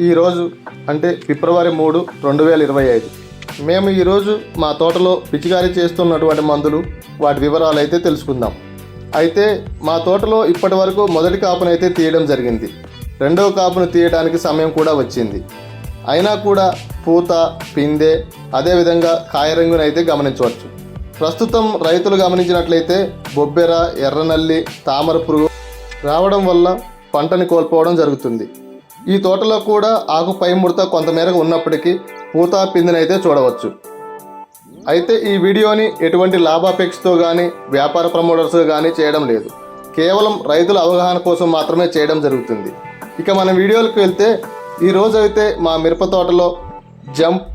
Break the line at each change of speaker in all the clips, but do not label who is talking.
ఈరోజు అంటే ఫిబ్రవరి 3, 2025. మేము ఈరోజు మా తోటలో పిచికారీ చేస్తున్నటువంటి మందులు వాటి వివరాలు అయితే తెలుసుకుందాం. అయితే మా తోటలో ఇప్పటి వరకు మొదటి కాపునైతే తీయడం జరిగింది. రెండవ కాపును తీయడానికి సమయం కూడా వచ్చింది. అయినా కూడా పూత, పిందె, అదేవిధంగా కాయరంగునైతే గమనించవచ్చు. ప్రస్తుతం రైతులు గమనించినట్లయితే బొబ్బెర, ఎర్రనల్లి, తామర పురుగు రావడం వల్ల పంటని కోల్పోవడం జరుగుతుంది. ఈ తోటలో కూడా ఆకు పై ముడత కొంతమేరకు ఉన్నప్పటికీ పూత, పిందెనైతే చూడవచ్చు. అయితే ఈ వీడియోని ఎటువంటి లాభాపేక్షతో కానీ వ్యాపార ప్రమోటర్స్ కానీ చేయడం లేదు. కేవలం రైతుల అవగాహన కోసం మాత్రమే చేయడం జరుగుతుంది. ఇక మన వీడియోలకు వెళ్తే ఈరోజు అయితే మా మిరప తోటలో జంప్,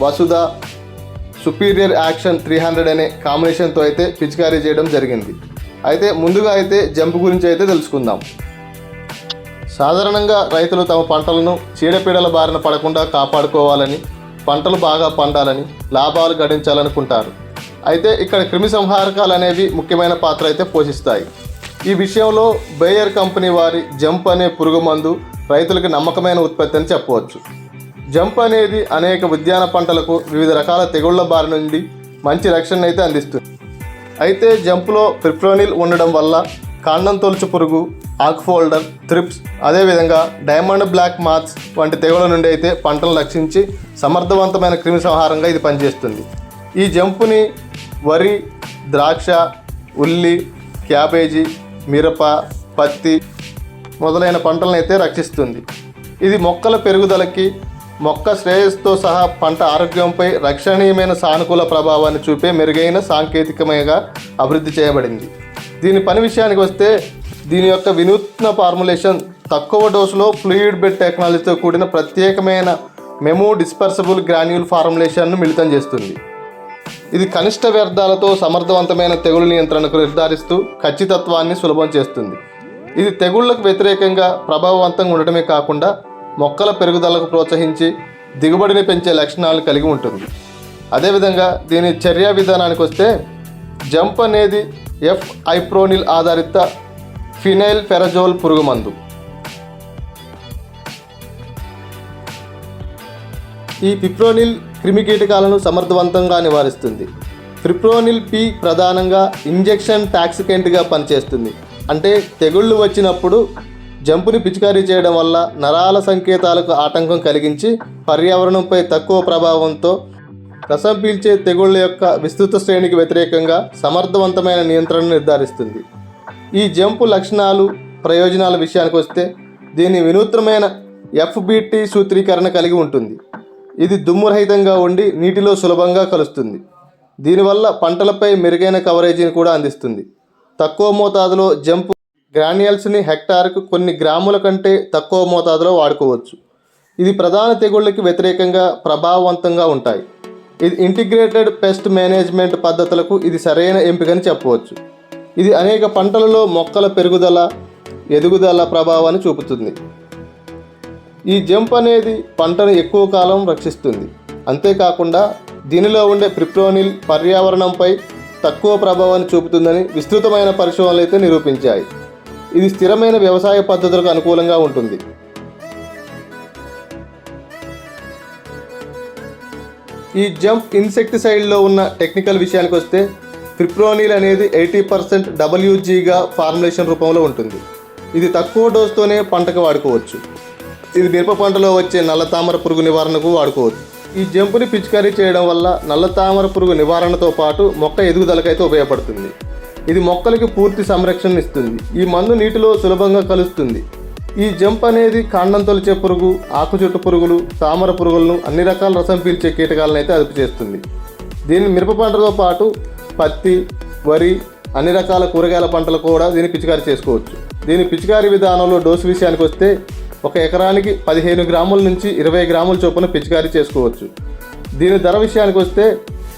వసుధ, సుపీరియర్ యాక్షన్ 300 అనే కాంబినేషన్తో అయితే పిచికారీ చేయడం జరిగింది. అయితే ముందుగా అయితే జంప్ గురించి అయితే తెలుసుకుందాం. సాధారణంగా రైతులు తమ పంటలను చీడపీడల బారిన పడకుండా కాపాడుకోవాలని, పంటలు బాగా పండాలని, లాభాలు గడించాలనుకుంటారు. అయితే ఇక్కడ క్రిమి సంహారకాలు అనేవి ముఖ్యమైన పాత్ర అయితే పోషిస్తాయి. ఈ విషయంలో బేయర్ కంపెనీ వారి జంప్ అనే పురుగు మందు రైతులకు నమ్మకమైన ఉత్పత్తి అని చెప్పవచ్చు. జంప్ అనేది అనేక ఉద్యాన పంటలకు వివిధ రకాల తెగుళ్ల బారి నుండి మంచి రక్షణ అయితే అందిస్తుంది. అయితే జంప్లో పిప్రోనిల్ ఉండడం వల్ల కాండం తొలుచు పురుగు, ఆక్ ఫోల్డర్, థ్రిప్స్, అదేవిధంగా డైమండ్ బ్లాక్ మాత్స్ వంటి తెగుళ్ల నుండి అయితే పంటలను రక్షించి సమర్థవంతమైన క్రిమి సంహారంగా ఇది పనిచేస్తుంది. ఈ జంపుని వరి, ద్రాక్ష, ఉల్లి, క్యాబేజీ, మిరప, పత్తి మొదలైన పంటలను అయితే రక్షిస్తుంది. ఇది మొక్కల పెరుగుదలకి, మొక్క శ్రేయస్సుతో సహా పంట ఆరోగ్యంపై రక్షణీయమైన సానుకూల ప్రభావాన్ని చూపే మెరుగైన సాంకేతికమేగా అభివృద్ధి చేయబడింది. దీని పని విషయానికి వస్తే దీని యొక్క వినూత్న ఫార్ములేషన్ తక్కువ డోసులో ఫ్లూయిడ్ బెడ్ టెక్నాలజీతో కూడిన ప్రత్యేకమైన మెమో డిస్పర్సిబుల్ గ్రాన్యూల్ ఫార్ములేషన్ను మిళితం చేస్తుంది. ఇది కనిష్ట వ్యర్థాలతో సమర్థవంతమైన తెగులు నియంత్రణకు నిర్ధారిస్తూ ఖచ్చితత్వాన్ని సులభం చేస్తుంది. ఇది తెగుళ్లకు వ్యతిరేకంగా ప్రభావవంతంగా ఉండటమే కాకుండా మొక్కల పెరుగుదలకు ప్రోత్సహించి దిగుబడిని పెంచే లక్షణాలు కలిగి ఉంటుంది. అదేవిధంగా దీని చర్యా విధానానికి వస్తే జంప్ అనేది ఐప్రోనిల్ ఆధారిత ఫినైల్ ఫెరజోల్ పురుగు మందు. ఈ పిప్రోనిల్ క్రిమికీటకాలను సమర్థవంతంగా నివారిస్తుంది. పిప్రోనిల్ పి ప్రధానంగా ఇంజెక్షన్ టాక్సికెంట్గా పనిచేస్తుంది. అంటే తెగుళ్ళు వచ్చినప్పుడు జంపుని పిచికారీ చేయడం వల్ల నరాల సంకేతాలకు ఆటంకం కలిగించి పర్యావరణంపై తక్కువ ప్రభావంతో రసం పీల్చే తెగుళ్ళ యొక్క విస్తృత శ్రేణికి వ్యతిరేకంగా సమర్థవంతమైన నియంత్రణను నిర్ధారిస్తుంది. ఈ జంపు లక్షణాలు, ప్రయోజనాల విషయానికి వస్తే దీని వినూత్నమైన FBT సూత్రీకరణ కలిగి ఉంటుంది. ఇది దుమ్మురహితంగా ఉండి నీటిలో సులభంగా కలుస్తుంది. దీనివల్ల పంటలపై మెరుగైన కవరేజీని కూడా అందిస్తుంది. తక్కువ మోతాదులో జంప్ గ్రాన్యూల్స్ని హెక్టార్కు కొన్ని గ్రాముల కంటే తక్కువ మోతాదులో వాడుకోవచ్చు. ఇది ప్రధాన తెగుళ్ళకి వ్యతిరేకంగా ప్రభావవంతంగా ఉంటాయి. ఇది ఇంటిగ్రేటెడ్ పెస్ట్ మేనేజ్మెంట్ పద్ధతులకు ఇది సరైన ఎంపికని చెప్పవచ్చు. ఇది అనేక పంటలలో మొక్కల పెరుగుదల, ఎదుగుదల ప్రభావాన్ని చూపుతుంది. ఈ జంప్ అనేది పంటను ఎక్కువ కాలం రక్షిస్తుంది. అంతేకాకుండా దీనిలో ఉండే పిప్రోనిల్ పర్యావరణంపై తక్కువ ప్రభావాన్ని చూపుతుందని విస్తృతమైన పరిశోధనలు అయితే నిరూపించాయి. ఇది స్థిరమైన వ్యవసాయ పద్ధతులకు అనుకూలంగా ఉంటుంది. ఈ జంప్ ఇన్సెక్టిసైడ్లో ఉన్న టెక్నికల్ విషయానికి వస్తే పిప్రోనిల్ అనేది 80% WGగా ఫార్ములేషన్ రూపంలో ఉంటుంది. ఇది తక్కువ డోసుతోనే పంటకు వాడుకోవచ్చు. ఇది మిరప పంటలో వచ్చే నల్ల తామర పురుగు నివారణకు వాడుకోవచ్చు. ఈ జంపుని పిచికారీ చేయడం వల్ల నల్ల తామర పురుగు నివారణతో పాటు మొక్క ఎదుగుదలకైతే ఉపయోగపడుతుంది. ఇది మొక్కలకి పూర్తి సంరక్షణ ఇస్తుంది. ఈ మందు నీటిలో సులభంగా కలుస్తుంది. ఈ జంప్ అనేది కాండం తొలిచే పురుగు, ఆకు చుట్టు పురుగులు, తామర పురుగులను, అన్ని రకాల రసం పీల్చే కీటకాలను అయితే అదుపు చేస్తుంది. దీన్ని మిరప పంటతో పాటు పత్తి, వరి, అన్ని రకాల కూరగాయల పంటలు కూడా దీన్ని పిచికారీ చేసుకోవచ్చు. దీని పిచికారీ విధానంలో డోసు విషయానికి వస్తే 1 ఎకరానికి 15 గ్రాముల నుంచి 20 గ్రాముల చొప్పున పిచికారీ చేసుకోవచ్చు. దీని ధర విషయానికి వస్తే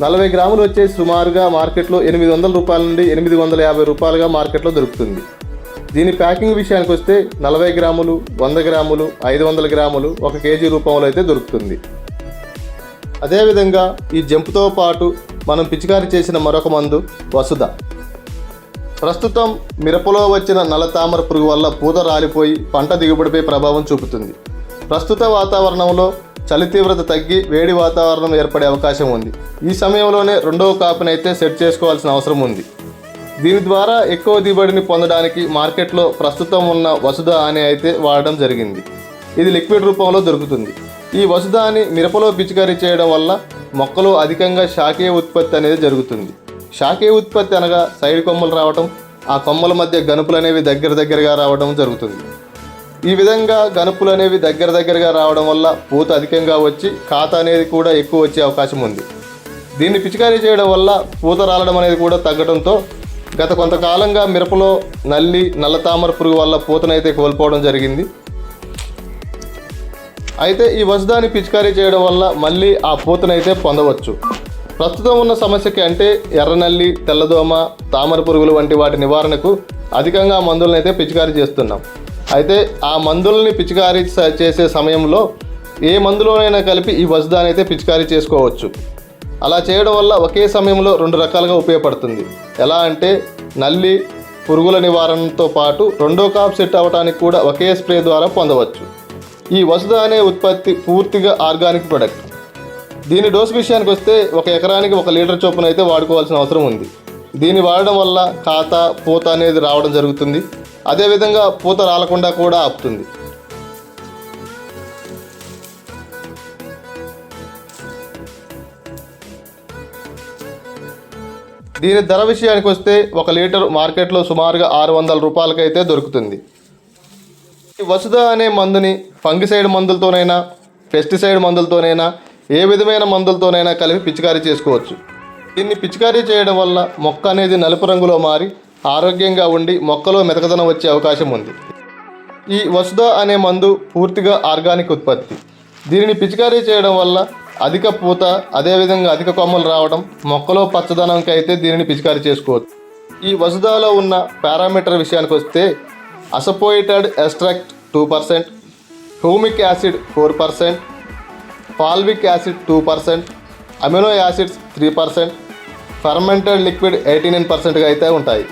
40 గ్రాములు వచ్చేసి సుమారుగా మార్కెట్లో 800 రూపాయల నుండి 850 రూపాయలుగా మార్కెట్లో దొరుకుతుంది. దీని ప్యాకింగ్ విషయానికి వస్తే 40 గ్రాములు, 100 గ్రాములు, 500 గ్రాములు, 1 కేజీ రూపంలో అయితే దొరుకుతుంది. అదేవిధంగా ఈ జంపుతో పాటు మనం పిచికారీ చేసిన మరొక మందు వసుధ. ప్రస్తుతం మిరపలో వచ్చిన నల్ల తామర పురుగు వల్ల పూత రాలిపోయి పంట దిగుబడిపై ప్రభావం చూపుతుంది. ప్రస్తుత వాతావరణంలో చలి తీవ్రత తగ్గి వేడి వాతావరణం ఏర్పడే అవకాశం ఉంది. ఈ సమయంలోనే రెండవ కాపుని అయితే సెట్ చేసుకోవాల్సిన అవసరం ఉంది. దీని ద్వారా ఎక్కువ దిగుబడిని పొందడానికి మార్కెట్లో ప్రస్తుతం ఉన్న వసుధ అని అయితే వాడడం జరిగింది. ఇది లిక్విడ్ రూపంలో దొరుకుతుంది. ఈ వసుధాన్ని మిరపలో పిచికారీ చేయడం వల్ల మొక్కలో అధికంగా శాఖీయ ఉత్పత్తి అనేది జరుగుతుంది. శాఖీయ ఉత్పత్తి అనగా సైడ్ కొమ్మలు రావడం, ఆ కొమ్మల మధ్య గనుపులు అనేవి దగ్గరగా రావడం జరుగుతుంది. ఈ విధంగా గనుపులు అనేవి దగ్గరగా రావడం వల్ల పూత అధికంగా వచ్చి కాత అనేది కూడా ఎక్కువ వచ్చే అవకాశం ఉంది. దీన్ని పిచికారీ చేయడం వల్ల పూత రాలడం అనేది కూడా తగ్గడంతో గత కొంతకాలంగా మిరపలో నల్ల తామర పురుగు వల్ల పూతనైతే కోల్పోవడం జరిగింది. అయితే ఈ వసుధాన్ని పిచికారీ చేయడం వల్ల మళ్ళీ ఆ పూతనైతే పొందవచ్చు. ప్రస్తుతం ఉన్న సమస్యకి అంటే ఎర్రనల్లి, తెల్లదోమ, తామర పురుగులు వంటి వాటి నివారణకు అధికంగా మందులను అయితే పిచికారీ చేస్తున్నాం. అయితే ఆ మందులని పిచికారీ చేసే సమయంలో ఏ మందులోనైనా కలిపి ఈ వసుధాన్ని అయితే పిచికారీ చేసుకోవచ్చు. అలా చేయడం వల్ల ఒకే సమయంలో 2 రకాలుగా ఉపయోగపడుతుంది. ఎలా అంటే నల్లి పురుగుల నివారణతో పాటు రెండో కాపు సెట్ అవ్వడానికి కూడా ఒకే స్ప్రే ద్వారా పొందవచ్చు. ఈ వసుధ అనే ఉత్పత్తి పూర్తిగా ఆర్గానిక్ ప్రొడక్ట్. దీని డోసు విషయానికి వస్తే 1 ఎకరానికి 1 లీటర్ చొప్పున అయితే వాడుకోవాల్సిన అవసరం ఉంది. దీన్ని వాడడం వల్ల కాత పూత అనేది రావడం జరుగుతుంది. అదేవిధంగా పూత రాలకుండా కూడా ఆపుతుంది. దీని ధర విషయానికి వస్తే 1 లీటర్ మార్కెట్లో సుమారుగా 600 రూపాయలకైతే దొరుకుతుంది. ఈ వసుధ అనే మందుని ఫంగిసైడ్ మందులతోనైనా, పెస్టిసైడ్ మందులతోనైనా, ఏ విధమైన మందులతోనైనా కలిపి పిచికారీ చేసుకోవచ్చు. దీన్ని పిచికారీ చేయడం వల్ల మొక్క అనేది నలుపు రంగులో మారి ఆరోగ్యంగా ఉండి మొక్కలో మెతకదనం వచ్చే అవకాశం ఉంది. ఈ వసుధ అనే మందు పూర్తిగా ఆర్గానిక్ ఉత్పత్తి. దీనిని పిచికారీ చేయడం వల్ల అధిక పూత, అదేవిధంగా అధిక కొమ్మలు రావడం, మొక్కలో పచ్చదనంకి అయితే దీనిని పిచికారీ చేసుకోవచ్చు. ఈ వసుధలో ఉన్న పారామీటర్ విషయానికి వస్తే అసపోయిటెడ్ extract 2%, humic acid 4%, fulvic acid 2%, amino acids 3%, fermented liquid 89%గా అయితే ఉంటాయి.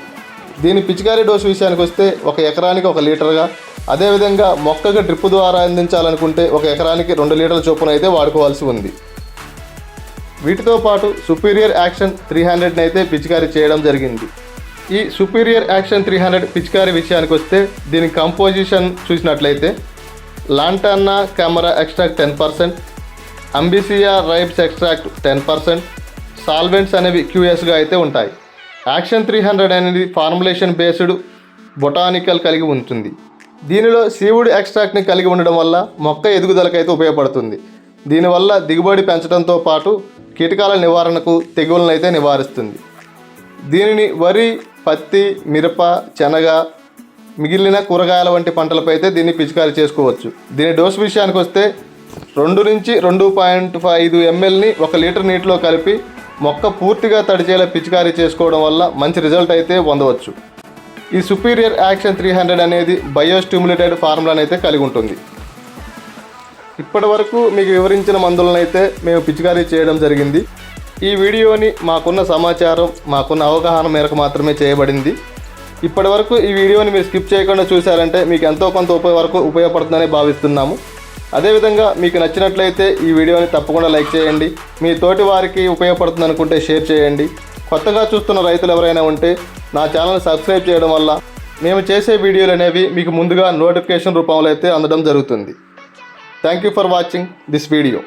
దీని పిచికారీ డోసు విషయానికి వస్తే 1 ఎకరానికి 1 లీటర్గా, అదేవిధంగా మొక్కకు డ్రిప్ ద్వారా అందించాలనుకుంటే 1 ఎకరానికి 2 లీటర్ల చొప్పున అయితే వాడుకోవాల్సి ఉంది. వీటితో పాటు సుపీరియర్ యాక్షన్ 300ని అయితే పిచికారీ చేయడం జరిగింది. ఈ సుపీరియర్ యాక్షన్ 300 పిచికారీ విషయానికి వస్తే దీని కంపోజిషన్ చూసినట్లయితే లాంటాన్నా కెమెరా ఎక్స్ట్రాక్ట్ 10%, అంబిసియా రైబ్స్ ఎక్స్ట్రాక్ట్ 10%, సాల్వెంట్స్ అనేవి క్యూఎస్గా అయితే ఉంటాయి. యాక్షన్ 300 అనేది ఫార్ములేషన్ బేస్డ్ బొటానికల్ కలిగి ఉంటుంది. దీనిలో సీవుడ్ ఎక్స్ట్రాక్ట్ని కలిగి ఉండడం వల్ల మొక్క ఎదుగుదలకైతే ఉపయోగపడుతుంది. దీనివల్ల దిగుబడి పెంచడంతో పాటు కీటకాల నివారణకు తెగుళ్ళను అయితే నివారిస్తుంది. దీనిని వరి, పత్తి, మిరప, శనగ, మిగిలిన కూరగాయల వంటి పంటలపై అయితే దీన్ని పిచికారీ చేసుకోవచ్చు. దీని డోసు విషయానికి వస్తే 2 నుంచి 2.5 mlని 1 లీటర్ నీటిలో కలిపి మొక్క పూర్తిగా తడిచేలా పిచికారీ చేసుకోవడం వల్ల మంచి రిజల్ట్ అయితే పొందవచ్చు. ఈ సుపీరియర్ యాక్షన్ 300 అనేది బయోస్టిమ్యులేటెడ్ ఫార్ములాను అయితే కలిగి ఉంటుంది. ఇప్పటి వరకు మీకు వివరించిన మందులను అయితే మేము పిచికారీ చేయడం జరిగింది. ఈ వీడియోని మాకున్న సమాచారం, మాకున్న అవగాహన మేరకు మాత్రమే చేయబడింది. ఇప్పటి వరకు ఈ వీడియోని మీరు స్కిప్ చేయకుండా చూశారంటే మీకు ఎంతో కొంత ఉపయోగపడుతుందని భావిస్తున్నాము. అదేవిధంగా మీకు నచ్చినట్లయితే ఈ వీడియోని తప్పకుండా లైక్ చేయండి. మీ తోటి వారికి ఉపయోగపడుతుంది అనుకుంటే షేర్ చేయండి. కొత్తగా చూస్తున్న రైతులు ఎవరైనా ఉంటే నా ఛానల్ని సబ్స్క్రైబ్ చేయడం వల్ల మేము చేసే వీడియోలు అనేవి మీకు ముందుగా నోటిఫికేషన్ రూపంలో అయితే అందడం జరుగుతుంది. Thank you for watching this video.